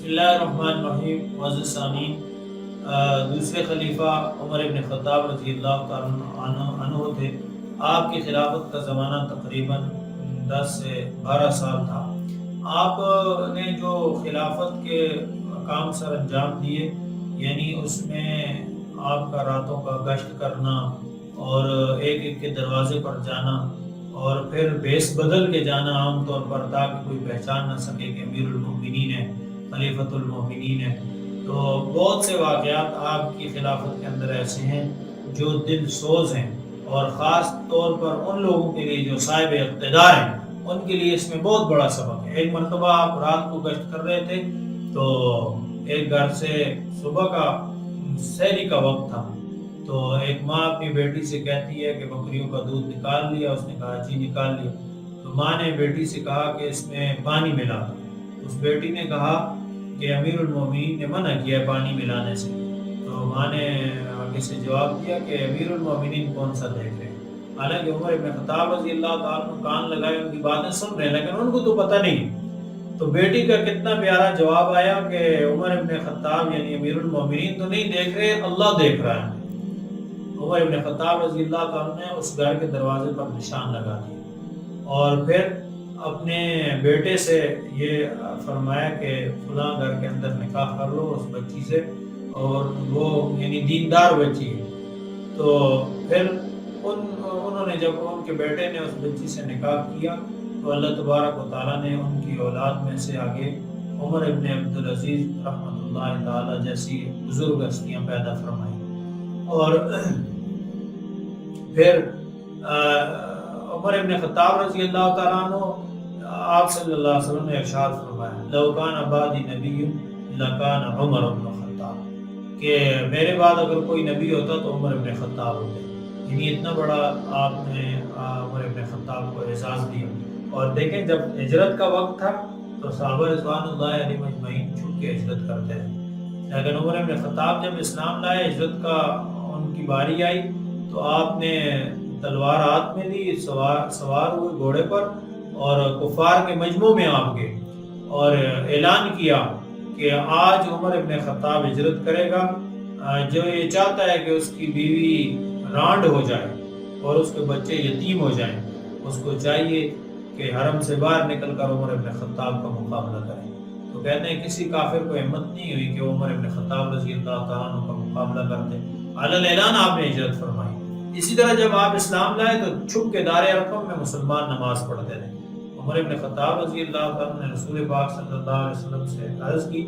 बिस्मिल्लाहिर्रहमानिर्रहीम। मुअज़्ज़िज़ सामीन, दूसरे खलीफा उमर इब्न ख़त्ताब रज़ी अल्लाह तआला अन्हु थे। आपकी खिलाफत का ज़माना तकरीबन 10 से 12 साल था। आपने जो खिलाफत के काम सर अंजाम दिए, यानी उसमें आपका रातों का गश्त करना और एक एक के दरवाजे पर जाना और फिर बेस बदल के जाना आम तौर पर, ताकि कोई पहचान ना सके कि अमीरुल मोमिनीन है, खलीफतुल मोमिनीन है। तो बहुत से वाक़यात आपकी खिलाफत के अंदर ऐसे हैं जो दिल सोज हैं, और ख़ास तौर पर उन लोगों के लिए जो साहिब इक़्तिदार हैं, उनके लिए इसमें बहुत बड़ा सबक है। एक मरतबा आप रात को गश्त कर रहे थे तो एक घर से सुबह का सहरी का वक्त था, तो एक माँ अपनी बेटी से कहती है कि बकरियों का दूध निकाल लिया। उसने कहा जी निकाल लिया। तो माँ ने बेटी से कहा कि इसमें पानी मिला। उस बेटी ने कहा कि अमीरुल मोमिनीन ने मना किया है पानी मिलाने से। तो माँ ने आगे से जवाब दिया कि अमीरुल मोमिनीन कौन सा देख रहे हैं। हालांकि उमर इब्न ख़त्ताब रज़ी अल्लाह तआला अन्हु कान लगाए उनकी बातें सुन रहे हैं, लेकिन उनको तो पता नहीं। तो बेटी का कितना प्यारा जवाब आया कि उमर इब्न ख़त्ताब यानी अमीरुल मोमिनीन तो नहीं देख रहे, अल्लाह देख रहा है। उमर इब्न ख़त्ताब रज़ी अल्लाह तआला ने उस घर के दरवाजे पर निशान लगा दिए और फिर अपने बेटे से ये फरमाया कि फलां घर के अंदर निकाह कर लो उस बच्ची से, और वो यानी दीनदार बच्ची है। तो फिर उन्होंने जब उनके बेटे ने उस बच्ची से निकाह किया तो अल्लाह तबारक व तआला ने उनकी औलाद में से आगे उमर इब्न अब्दुल अज़ीज़ रहमतुल्लाहि तआला जैसी बुजुर्ग हस्तियाँ पैदा फरमाई। और फिर उमर इब्न ख़त्ताब रज़ी अल्लाह तआला अन्हु आप सल्लल्लाहु अलैहि वसल्लम ने इरशाद फरमाया लौ कान बादी नबिय्युन लकान उमर इब्न ख़त्ताब, कि मेरे बाद अगर कोई नबी होता तो उमर इब्न ख़त्ताब होते। यानी इतना बड़ा आपने उमर इब्न ख़त्ताब को एजाज़ दिया। और देखें जब हिजरत का वक्त था तो सहाबा रिज़वानुल्लाहि अलैहिम अजमईन छुप के हिजरत करते थे, लेकिन उमर इब्न ख़त्ताब जब इस्लाम लाए, हिजरत का उनकी बारी आई तो आपने तलवार हाथ में ली, सवार हुए घोड़े पर और कुफार के मजमू में आप गए और ऐलान किया कि आज उमर इब्न ख़त्ताब हिजरत करेगा। जो ये चाहता है कि उसकी बीवी रांड हो जाए और उसके बच्चे यतीम हो जाएं, उसको चाहिए कि हरम से बाहर निकल कर उमर इब्न ख़त्ताब का मुकाबला करें। तो कहते हैं किसी काफिर को हिम्मत नहीं हुई कि उमर इब्न ख़त्ताब रज़ी अल्लाह तआला अन्हु का मुकाबला करते। अलल ऐलान आपने हिजरत फरमाई। इसी तरह जब आप इस्लाम लाए तो छुप के दारे अरक़म में मुसलमान नमाज पढ़ते थे। उमर इब्न ख़त्ताब रज़ी अल्लाह तआला ने रसूल पाक सल्लल्लाहु अलैहि वसल्लम से अर्ज़ की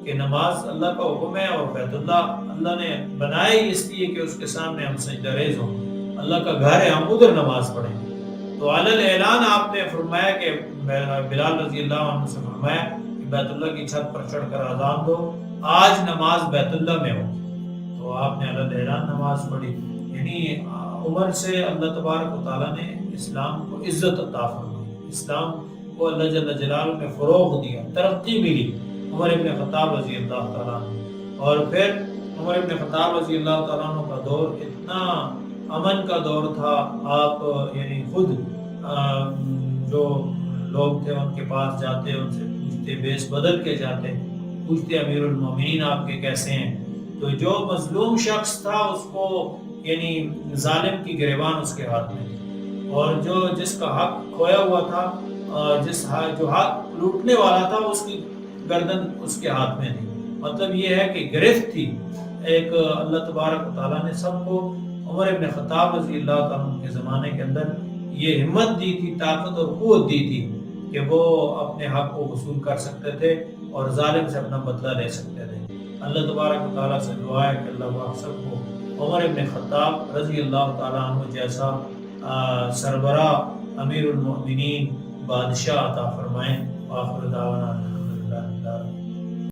कि नमाज अल्लाह का हुक्म है और बैतुल्लाह अल्लाह ने बनाया ही इसलिए कि उसके सामने हम सजदा रेज़ हों, अल्लाह का घर है, हम उधर नमाज पढ़ें। तो अलल ऐलान आपने फरमाया कि बिलाल रज़ी अल्लाह अन्हु से फरमाया कि बैतुल्लाह की छत पर चढ़कर आज़ान दो, आज नमाज बैतुल्लाह में हो। तो आपने अलल ऐलान नमाज पढ़ी। यानी उमर से अल्लाह तबारक व तआला ने इस्लाम को इज़्ज़त अता फरमाई, इस्लाम को अल्लाह जल्ल जलालहू ने फ़रोग़ दिया, तरक्की मिली उमर इब्न ख़त्ताब रज़ी अल्लाह तआला अन्हु। और फिर उमर इब्न ख़त्ताब रज़ी अल्लाह तआला अन्हु का दौर इतना अमन का दौर था। आप यानी खुद जो लोग थे उनके पास जाते, उनसे पूछते, बेस बदल के जाते, पूछते अमीरुल मोमिनीन आपके कैसे हैं। तो जो मजलूम शख्स था उसको यानी जालिम की गिरबान उसके हाथ में थी, और जो जिसका हक खोया हुआ था, जो हक लूटने वाला था, उसकी गर्दन उसके हाथ में थी। मतलब ये है कि गिरफ्त थी एक। अल्लाह तबारक व तआला ने सबको उमर इब्न ख़त्ताब रज़ी अल्लाह तआला अन्हु के ज़माने के अंदर ये हिम्मत दी थी, ताकत और क़ुव्वत दी थी कि वो अपने हक को वसूल कर सकते थे और जालिम से अपना बदला ले सकते थे। अल्लाह तबारक व तआला से दुआ है कि अल्लाह पाक सबको उमर इब्न ख़त्ताब रज़ी अल्लाह तआला अन्हु जैसा सरबरा अमीरुल मोमिनीन बादशाह अता फरमाएं। आखिर दावाना